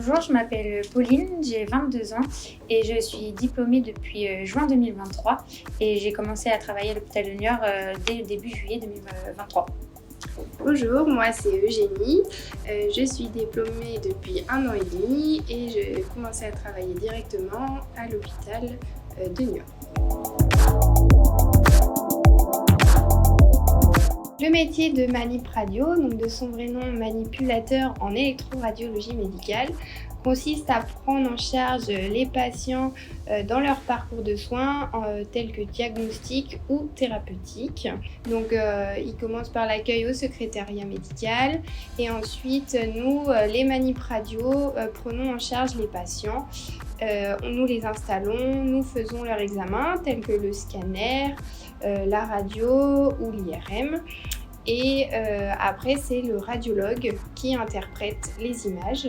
Bonjour, je m'appelle Pauline, j'ai 22 ans et je suis diplômée depuis juin 2023 et j'ai commencé à travailler à l'hôpital de Niort dès le début juillet 2023. Bonjour, moi c'est Eugénie, je suis diplômée depuis 1 an et demi et j'ai commencé à travailler directement à l'hôpital de Niort. Le métier de manip radio, donc de son vrai nom manipulateur en électroradiologie médicale, consiste à prendre en charge les patients dans leur parcours de soins tels que diagnostic ou thérapeutique. Donc il commence par l'accueil au secrétariat médical et ensuite nous, les manip radio, prenons en charge les patients. Nous les installons, nous faisons leur examen tels que le scanner, la radio ou l'IRM. Et après, c'est le radiologue qui interprète les images.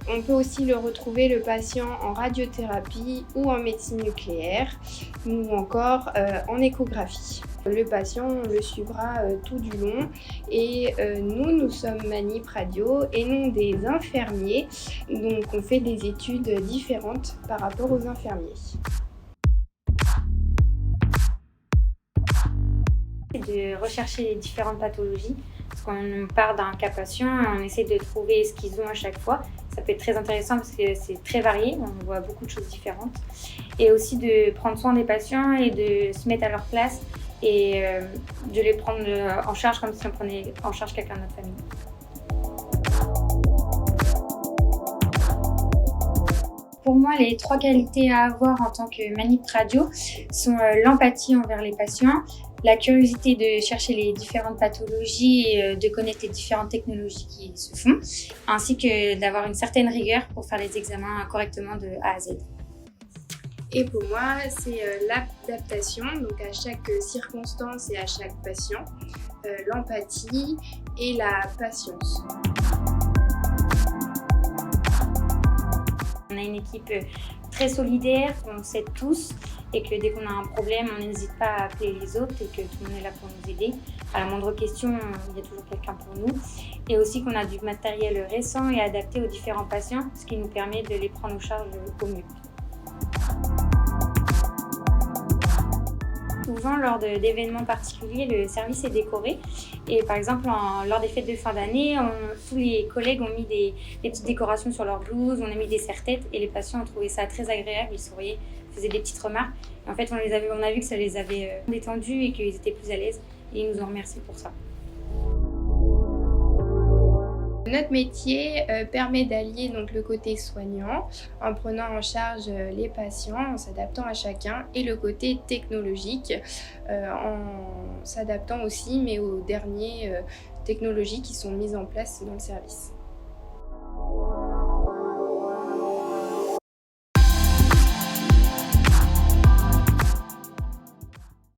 On peut aussi le retrouver, le patient, en radiothérapie ou en médecine nucléaire ou encore en échographie. Le patient, on le suivra tout du long et nous sommes manip radio et non des infirmiers. Donc on fait des études différentes par rapport aux infirmiers. De rechercher les différentes pathologies, parce qu'on part d'un cas patient, on essaie de trouver ce qu'ils ont à chaque fois. Ça peut être très intéressant parce que c'est très varié, on voit beaucoup de choses différentes. Et aussi de prendre soin des patients et de se mettre à leur place et de les prendre en charge comme si on prenait en charge quelqu'un de notre famille. Pour moi, les 3 qualités à avoir en tant que manip radio sont l'empathie envers les patients, la curiosité de chercher les différentes pathologies et de connaître les différentes technologies qui se font, ainsi que d'avoir une certaine rigueur pour faire les examens correctement de A à Z. Et pour moi, c'est l'adaptation, donc à chaque circonstance et à chaque patient, l'empathie et la patience. On a une équipe très solidaire, qu'on s'aide tous et que dès qu'on a un problème, on n'hésite pas à appeler les autres et que tout le monde est là pour nous aider. À la moindre question, il y a toujours quelqu'un pour nous. Et aussi qu'on a du matériel récent et adapté aux différents patients, ce qui nous permet de les prendre en charge au mieux. Souvent, lors d'événements particuliers, le service est décoré. Et par exemple, lors des fêtes de fin d'année, tous les collègues ont mis des petites décorations sur leur blouse, on a mis des serre-têtes et les patients ont trouvé ça très agréable, ils souriaient, faisaient des petites remarques. Et en fait, on a vu que ça les avait détendus et qu'ils étaient plus à l'aise et ils nous ont remercié pour ça. Notre métier permet d'allier donc le côté soignant en prenant en charge les patients, en s'adaptant à chacun, et le côté technologique en s'adaptant aussi mais aux dernières technologies qui sont mises en place dans le service.